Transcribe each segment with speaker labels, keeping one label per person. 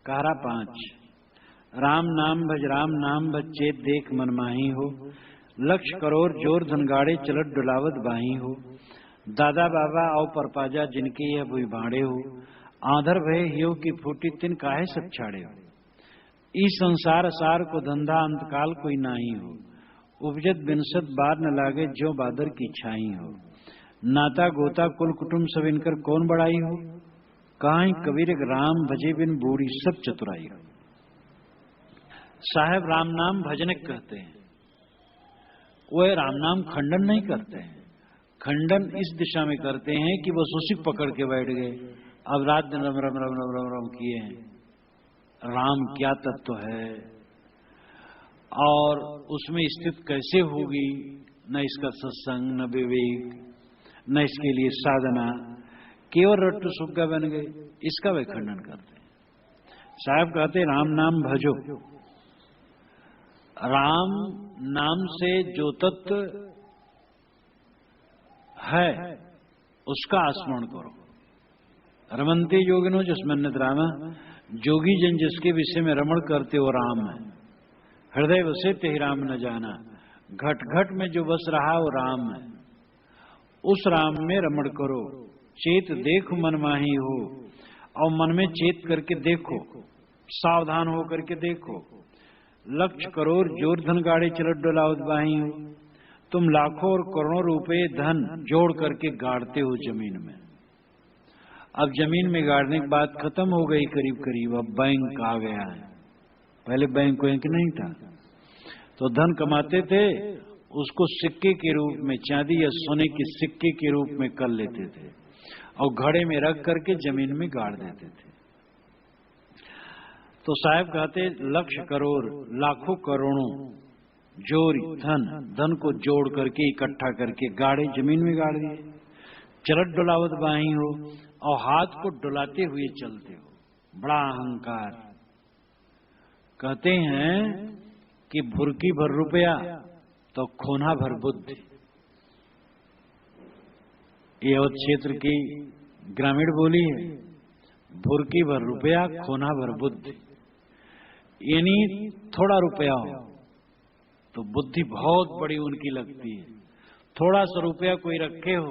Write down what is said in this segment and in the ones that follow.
Speaker 1: कहरा 5। राम नाम भज चेत देख मन माही हो, लक्ष करोड़ जोर धनगाड़े चलत डुलावत बाही हो। दादा बाबा औ परपाजा जिनके यह भुई भाड़े हो, आधर भय हियो की फूटी तिन काहे सब छाड़े हो। ई संसार सार को धंधा अंतकाल कोई नाही हो, उपजत बिनसत बार न लागे जो बादर की छाई हो। नाता गोता कुल कुटुंब सब इनकर कौन बड़ाई हो, काहीं कबीर राम भजे बिन बूढ़ी सब चतुराई हो। साहब राम नाम भजन कहते हैं, वह राम नाम खंडन नहीं करते हैं। खंडन इस दिशा में करते हैं कि बस उसी पकड़ के बैठ गए, अब रात दिन रम रम रम रम रम रम किए हैं। राम क्या तत्व है और उसमें स्थित कैसे होगी, न इसका सत्संग, न विवेक, न इसके लिए साधना, केवल रट्टू सुग्गा बन गए, इसका वे खंडन करते हैं। साहब कहते राम नाम भजो, राम नाम से जो तत्व है उसका स्मरण करो। रमन्ते योगिनो जिसमें निद्रामा, जोगी जन जिसके विषय में रमण करते हो राम है। हृदय वसे ते राम न जाना, घट घट में जो बस रहा वो राम है। उस राम में रमण करो, चेत देखो मन माही हो, और मन में चेत करके देखो, सावधान हो करके देखो। लक्ष करोड़ जोर धन गाड़े चलत डोलावत बाही हो, तुम लाखों और करोड़ों रुपए धन जोड़ करके गाड़ते हो जमीन में। अब जमीन में गाड़ने की बात खत्म हो गई करीब करीब, अब बैंक आ गया है। पहले बैंक नहीं था, तो धन कमाते थे उसको सिक्के के रूप में, चांदी या सोने के सिक्के के रूप में कर लेते थे और घड़े में रख करके जमीन में गाड़ देते थे। तो साहब कहते लक्ष करोड़ लाखों करोड़ों जोर धन को जोड़ करके इकट्ठा करके गाड़े, जमीन में गाड़ दिए। चलत डुलावत बाही हो, और हाथ को डुलाते हुए चलते हो, बड़ा अहंकार। कहते हैं कि भुरकी भर रुपया तो खोना भर बुद्धि। ये अवध क्षेत्र की ग्रामीण बोली है, भुरकी भर रुपया खोना भर बुद्धि। यानी थोड़ा रुपया हो तो बुद्धि बहुत बड़ी उनकी लगती है, थोड़ा सा रुपया कोई रखे हो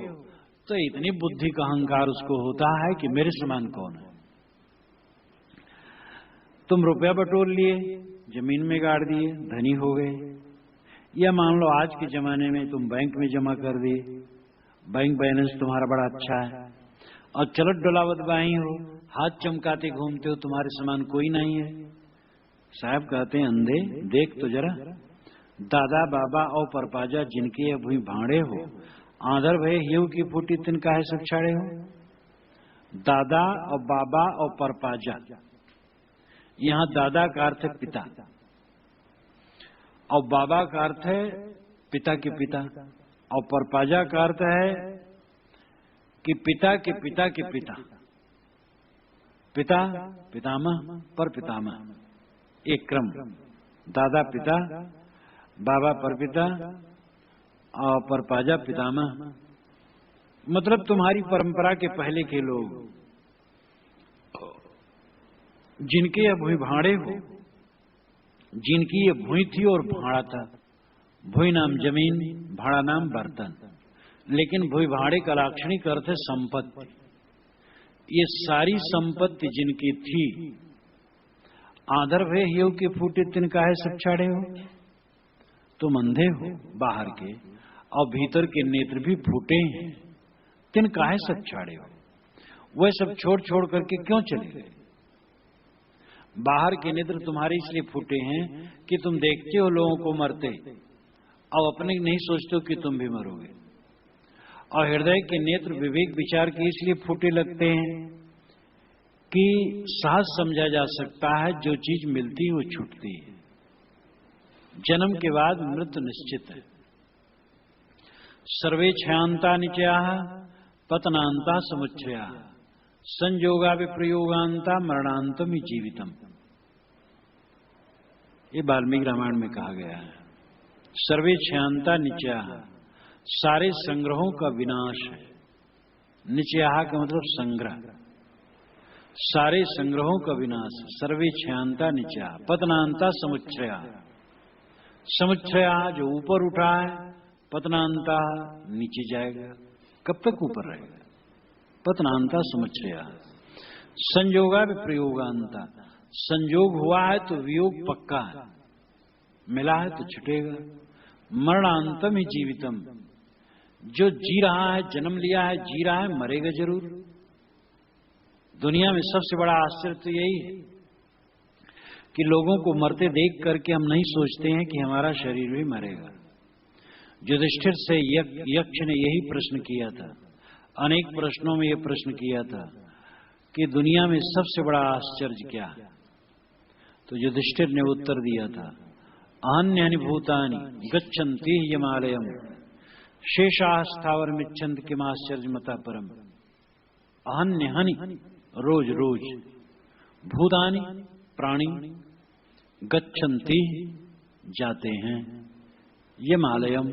Speaker 1: तो इतनी बुद्धि का अहंकार उसको होता है कि मेरे समान कौन है। तुम रुपया बटोर लिए, जमीन में गाड़ दिए, धनी हो गए। या मान लो आज के जमाने में तुम बैंक में जमा कर दिए, बैंक बैलेंस तुम्हारा बड़ा अच्छा है, और चलत डुलावत बाही हो, हाथ चमकाते घूमते हो, तुम्हारे समान कोई नहीं है। साहब कहते हैं अंधे देख तो जरा, दादा बाबा और परपाजा जिनके ये भूई भाड़े हो, आदर भय हियो की फूटी तिन काहे सब छाड़े हो। दादा और बाबा और परपाजा, यहां दादा का अर्थ है पिता, और बाबा का अर्थ है पिता के पिता, और परपाजा का अर्थ है कि पिता के पिता के पिता। पिता पितामह पर पितामह, एक क्रम, दादा पिता, बाबा परपिता और परपाजा पितामह। मतलब तुम्हारी परंपरा के पहले के लोग जिनके यह भूई भाड़े हो, जिनकी ये भूई थी और भाड़ा था। भूई नाम जमीन, भाड़ा नाम बर्तन, लेकिन भूई भाड़े का लाक्षणिक अर्थ है संपत्ति। ये सारी संपत्ति जिनकी थी, आदर भय हियो के फूटे तिन काहे सब छाड़े हो। तुम अंधे हो बाहर के, और भीतर के नेत्र भी फूटे हैं, तिन काहे सब छाड़े हो। वह सब छोड़ छोड़ करके क्यों चले गए। बाहर के नेत्र तुम्हारे इसलिए फूटे हैं कि तुम देखते हो लोगों को मरते, और अपने नहीं सोचते हो कि तुम भी मरोगे। और हृदय के नेत्र विवेक विचार के इसलिए फूटे लगते हैं कि सहज समझा जा सकता है जो चीज मिलती है वो छूटती है। जन्म के बाद मृत्यु निश्चित है। सर्वे क्षयांता निचया पतनांता समुच्चया, संयोगा विप्रयोगांता मरणांतम ही जीवितम। ये वाल्मीकि रामायण में कहा गया है। सर्वे क्षयांता निचया, सारे संग्रहों का विनाश है। निचया का मतलब संग्रह, सारे संग्रहों का विनाश, सर्वे क्षयांता नीचा, पतनांता समुच्छया। समुच्छया जो ऊपर उठा है, पतनांता नीचे जाएगा। कब तक ऊपर रहेगा? पतनांता समुच्छया। संयोगा विप्रयोगांता, संयोग हुआ है तो वियोग पक्का है, मिला है तो छुटेगा। मरणांतम ही जीवितम, जो जी रहा है, जन्म लिया है, जी रहा है, मरेगा जरूर। दुनिया में सबसे बड़ा आश्चर्य तो यही है कि लोगों को मरते देख करके हम नहीं सोचते हैं कि हमारा शरीर भी मरेगा। युधिष्ठिर से यक्ष ने यही प्रश्न किया था, अनेक प्रश्नों में यह प्रश्न किया था कि दुनिया में सबसे बड़ा आश्चर्य क्या है? तो युधिष्ठिर ने उत्तर दिया था, अन्यानि भूतानि गच्छन्ति हिमालयम शेषाः स्थावरमिच्छन्ति किमाश्चर्यमतः परम। अन्यनि रोज रोज, भूतानि प्राणी, गच्छन्ति जाते हैं, हिमालयम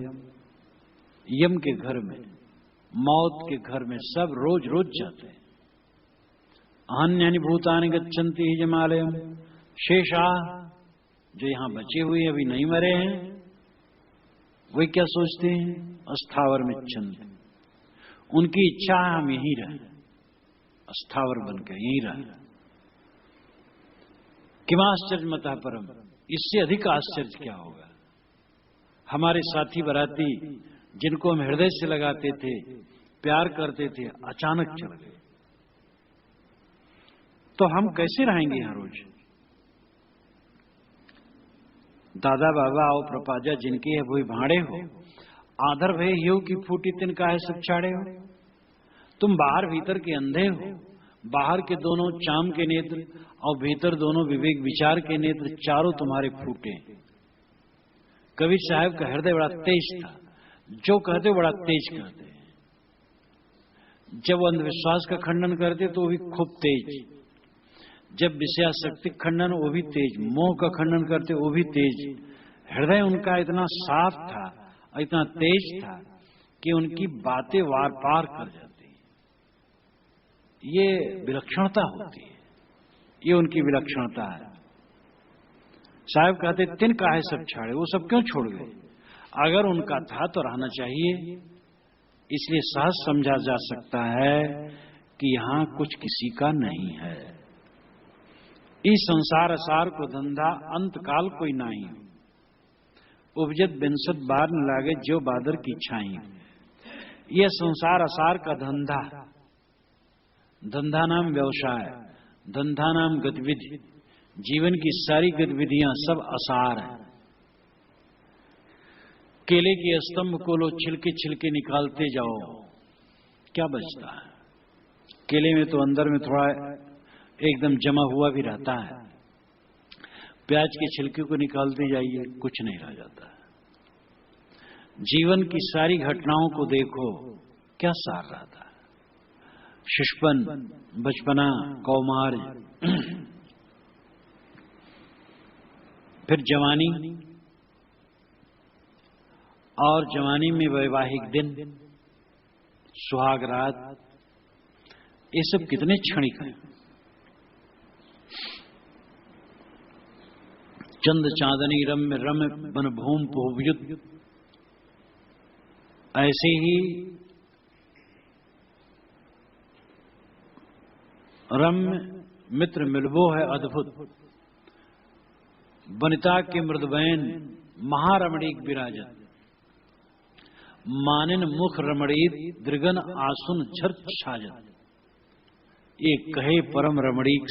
Speaker 1: यम के घर में, मौत के घर में, सब रोज रोज जाते हैं। अन्यानि भूतानि गच्छन्ति हिमालयम शेषाः, जो यहां बचे हुए अभी नहीं मरे हैं, वे क्या सोचते हैं? अस्थावर में इच्छन्ति, उनकी इच्छा है हम यहीं रहें, अस्थावर बनकर यहीं रहें। किमाश्चर्यमतः परम, इससे अधिक आश्चर्य क्या होगा? हमारे साथी बराती जिनको हम हृदय से लगाते थे, प्यार करते थे, अचानक चल गए, तो हम कैसे रहेंगे यहां रोज? दादा बाबा आओ प्रपाजा जिनके है वही भाड़े हो, आधर भय ह्यो की फूटी तिनका है सब छाड़े हो। तुम बाहर भीतर के अंधे हो, बाहर के दोनों चाम के नेत्र और भीतर दोनों विवेक विचार के नेत्र, चारों तुम्हारे फूटे। कबीर साहब का हृदय बड़ा तेज था, जो कहते बड़ा तेज कहते। जब अंधविश्वास का खंडन करते तो वो भी खूब तेज, जब विषयाशक्ति खंडन वो भी तेज, मोह का खंडन करते वो भी तेज। हृदय उनका इतना साफ था, इतना तेज था कि उनकी बातें वार पार कर जाती। ये विलक्षणता होती है, ये उनकी विलक्षणता है। साहब कहते तिन काहे सब छाड़े, वो सब क्यों छोड़ गए? अगर उनका था तो रहना चाहिए। इसलिए सहज समझा जा सकता है कि यहां कुछ किसी का नहीं है। इस संसार असार को धंधा अंत काल कोई नाही, उपजत बिनसत बार न लागे जो बादर की छाई। यह संसार असार का धंधा, धंधा नाम व्यवसाय, धंधा नाम गतिविधि, जीवन की सारी गतिविधियां सब असार है। केले के स्तंभ को लो छिलके छिलके निकालते जाओ, क्या बचता है? केले में तो अंदर में थोड़ा एकदम जमा हुआ भी रहता है। प्याज के छिलके को निकालते जाइए, कुछ नहीं रह जाता है। जीवन की सारी घटनाओं को देखो, क्या सार रहता है? शिशुपन, बचपना, कौमार, फिर जवानी, और जवानी में वैवाहिक दिन, सुहाग रात, ये सब कितने क्षणिक हैं। चंद चांदनी रम्य रम्य बन भूम पोहुयुत, ऐसे ही रम्य मित्र मिलवो है अद्भुत। वनिता के मृदबैन महारमणीक विराजत, मानिन मुख रमणीत दृगन आसुन झर छाजत। ये कहे परम रमणीक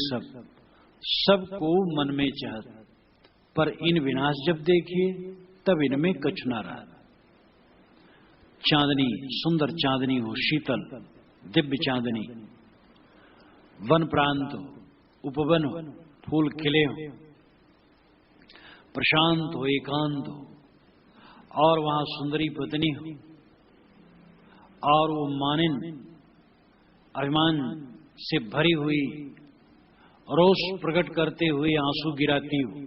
Speaker 1: सबको मन में चाहत, पर इन विनाश जब देखिए तब इनमें कछ ना रहा। चांदनी, सुंदर चांदनी हो, शीतल दिव्य चांदनी, वन प्रांत हो, उपवन हो, फूल खिले हो, प्रशांत हो, एकांत हो, और वहां सुंदरी पत्नी हो, और वो मानिन अभिमान से भरी हुई रोष प्रकट करते हुए आंसू गिराती हो,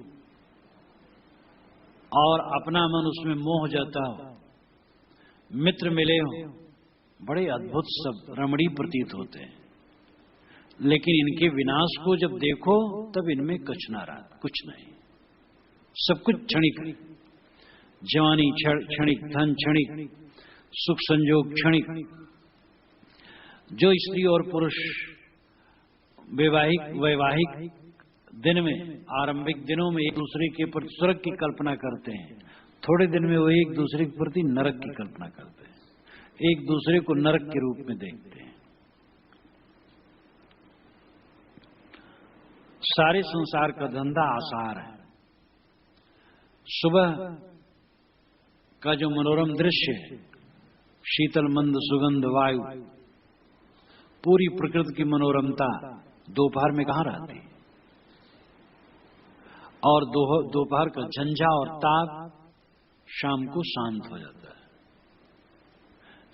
Speaker 1: और अपना मन उसमें मोह जाता हो, मित्र मिले हो, बड़े अद्भुत सब रमणीय प्रतीत होते हैं। लेकिन इनके विनाश को जब देखो तब इनमें कुछ ना रहा, कुछ नहीं, सब कुछ क्षणिक, जवानी क्षणिक, धन क्षणिक, सुख संयोग क्षणिक। जो स्त्री और पुरुष वैवाहिक दिन में, आरंभिक दिनों में एक दूसरे के प्रति स्वर्ग की कल्पना करते हैं, थोड़े दिन में वो एक दूसरे के प्रति नरक की कल्पना करते हैं, एक दूसरे को नरक के रूप में देखते हैं। सारे संसार का धंधा आसार है। सुबह का जो मनोरम दृश्य है, शीतल मंद सुगंध वायु, पूरी प्रकृति की मनोरमता दोपहर में कहां रहती है, और दोपहर का झंझा और ताप शाम को शांत हो जाता है।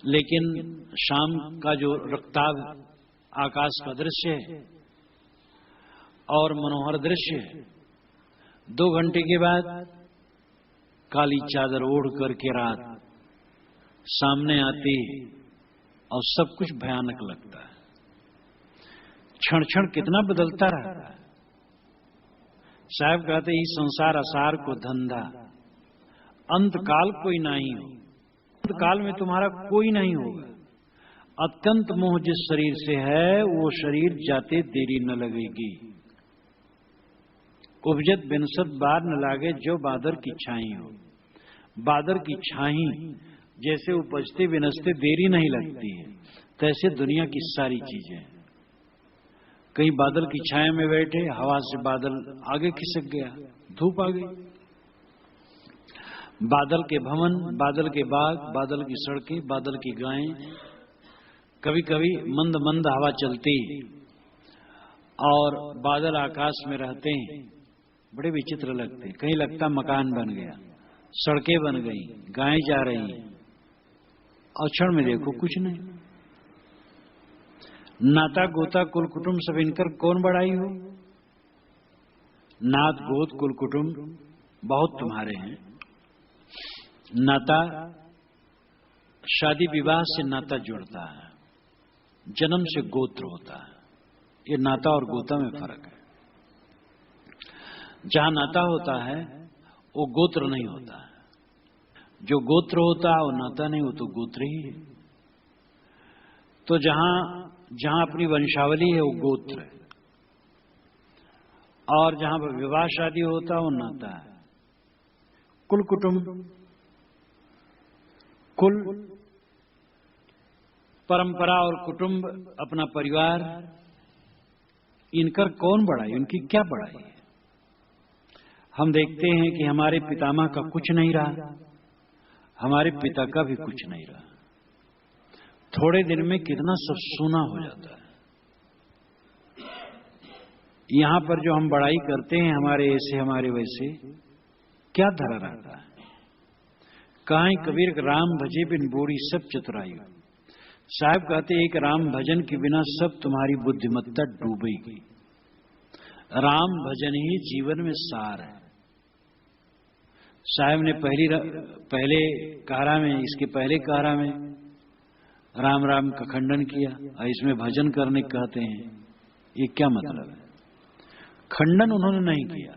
Speaker 1: लेकिन शाम का जो रक्ताभ आकाश का दृश्य है और मनोहर दृश्य है, 2 घंटे के बाद काली चादर ओढ़ करके रात सामने आती और सब कुछ भयानक लगता है। क्षण क्षण कितना बदलता रहता है। साहब कहते ही संसार असार को धंधा, अंतकाल कोई नहीं हो, अंतकाल में तुम्हारा कोई नहीं होगा। अत्यंत मोह जिस शरीर से है वो शरीर जाते देरी न लगेगी। उपजत बिनसत बार न लागे जो बादर की छाई हो। बादर की छाई जैसे उपजते बिनसते देरी नहीं लगती है, तैसे दुनिया की सारी चीजें। कहीं बादल की छाया में बैठे, हवा से बादल आगे खिसक गया, धूप आ गई। बादल के भवन, बादल के बाग, बादल की सड़कें, बादल की गायें, कभी कभी मंद मंद हवा चलती और बादल आकाश में रहते हैं, बड़े विचित्र लगते। कहीं लगता मकान बन गया, सड़कें बन गई, गायें जा रही, और क्षण में देखो कुछ नहीं। नाता गोता कुल कुटुंब सब इनकर कौन बढ़ाई हो। नात गोत कुल कुटुंब बहुत तुम्हारे हैं। नाता शादी विवाह से नाता जुड़ता है, जन्म से गोत्र होता है। ये नाता और गोता में फर्क है। जहां नाता होता है वो गोत्र नहीं होता है, जो गोत्र होता है वो नाता नहीं, वो तो गोत्र ही है। तो जहां अपनी वंशावली है वो गोत्र है, और जहां पर विवाह शादी होता है वो नाता है। कुल कुटुंब, कुल परंपरा और कुटुंब, अपना परिवार, इनकर कौन बढ़ाई, उनकी क्या बढ़ाई है। हम देखते हैं कि हमारे पितामह का कुछ नहीं रहा, हमारे पिता का भी कुछ नहीं रहा। थोड़े दिन में कितना सब सूना हो जाता है। यहां पर जो हम बड़ाई करते हैं, हमारे ऐसे हमारे वैसे, क्या धरा रहता है। कहां कबीर राम भजे बिन बोरी सब चतुराई। साहब कहते एक राम भजन के बिना सब तुम्हारी बुद्धिमत्ता डूबेगी। राम भजन ही जीवन में सार है। साहब ने पहले कहरा में, इसके पहले कहरा में राम राम का खंडन किया, और इसमें भजन करने कहते हैं। ये क्या मतलब है। खंडन उन्होंने नहीं किया,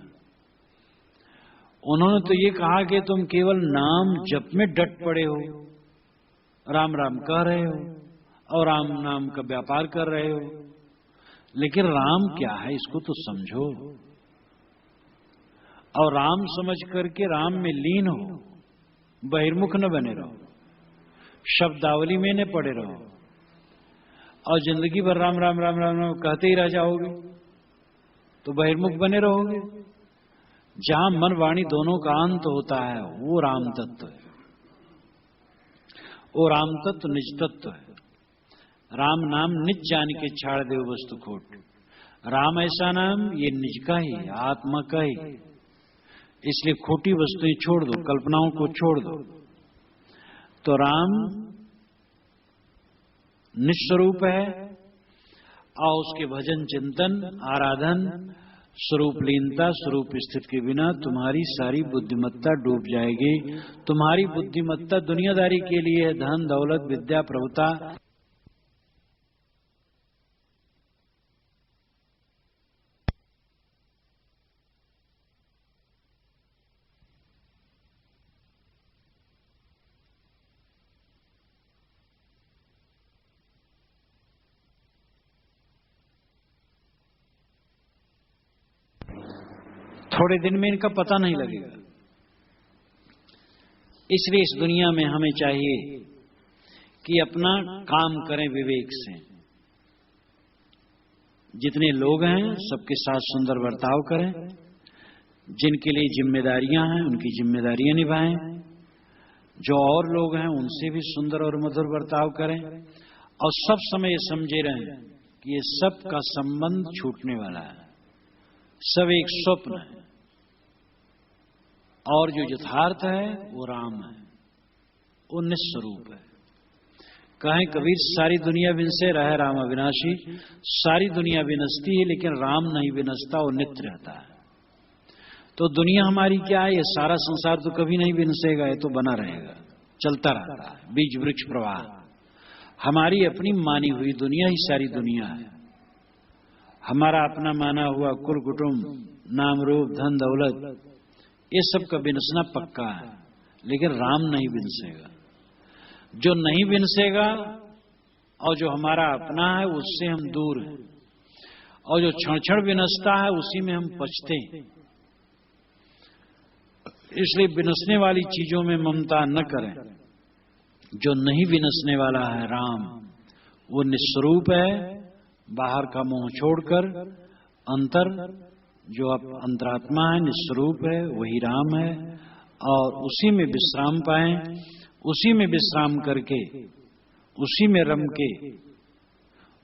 Speaker 1: उन्होंने तो ये कहा कि तुम केवल नाम जप में डट पड़े हो, राम राम कह रहे हो और राम नाम का व्यापार कर रहे हो, लेकिन राम क्या है इसको तो समझो, और राम समझ करके राम में लीन हो, बहिर्मुख न बने रहो, शब्दावली में न पड़े रहो, और जिंदगी भर राम राम राम राम राम कहते ही रह जाओगे तो बहिर्मुख बने रहोगे। जहां मन वाणी दोनों का अंत होता है वो राम तत्व है, वो राम तत्व निज तत्व है। राम नाम निज जान के छाड़ दे वस्तु खोट। राम ऐसा नाम ये निज का ही, आत्मा का ही। इसलिए खोटी वस्तुएं छोड़ दो, कल्पनाओं को छोड़ दो। तो राम निस्वरूप है, और उसके भजन चिंतन आराधन स्वरूप लीनता स्वरूप स्थित के बिना तुम्हारी सारी बुद्धिमत्ता डूब जाएगी। तुम्हारी बुद्धिमत्ता दुनियादारी के लिए है, धन दौलत विद्या प्रभुता थोड़े दिन में इनका पता नहीं लगेगा। इसलिए इस दुनिया में हमें चाहिए कि अपना काम करें विवेक से। जितने लोग हैं सबके साथ सुंदर बर्ताव करें, जिनके लिए जिम्मेदारियां हैं उनकी जिम्मेदारियां निभाएं, जो और लोग हैं उनसे भी सुंदर और मधुर बर्ताव करें, और सब समय समझे रहें कि ये सब का संबंध छूटने वाला है, सब एक स्वप्न है, और जो यथार्थ है वो राम है, वो निस्वरूप है। कहें कबीर, सारी दुनिया विनसे रहे राम अविनाशी। सारी दुनिया विनसती है लेकिन राम नहीं विनसता, वो नित्य रहता है। तो दुनिया हमारी क्या है, ये सारा संसार तो कभी नहीं विनसेगा, ये तो बना रहेगा, चलता रहता है, बीज वृक्ष प्रवाह। हमारी अपनी मानी हुई दुनिया ही सारी दुनिया है। हमारा अपना माना हुआ कुल कुटुंब, नाम रूप, धन दौलत, ये सब का विनसना पक्का है, लेकिन राम नहीं विनसेगा। जो नहीं विनसेगा और जो हमारा अपना है उससे हम दूर हैं, और जो क्षण क्षण विनसता है उसी में हम पछते हैं। इसलिए विनसने वाली चीजों में ममता न करें। जो नहीं विनसने वाला है राम, वो निस्वरूप है, बाहर का मोह छोड़कर अंतर जो अब अंतरात्मा है, निस्वरूप है, वही राम है। और उसी में विश्राम पाएं, उसी में विश्राम करके, उसी में रम के,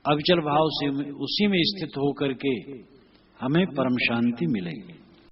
Speaker 1: अविचल भाव से उसी में स्थित होकर के हमें परम शांति मिलेगी।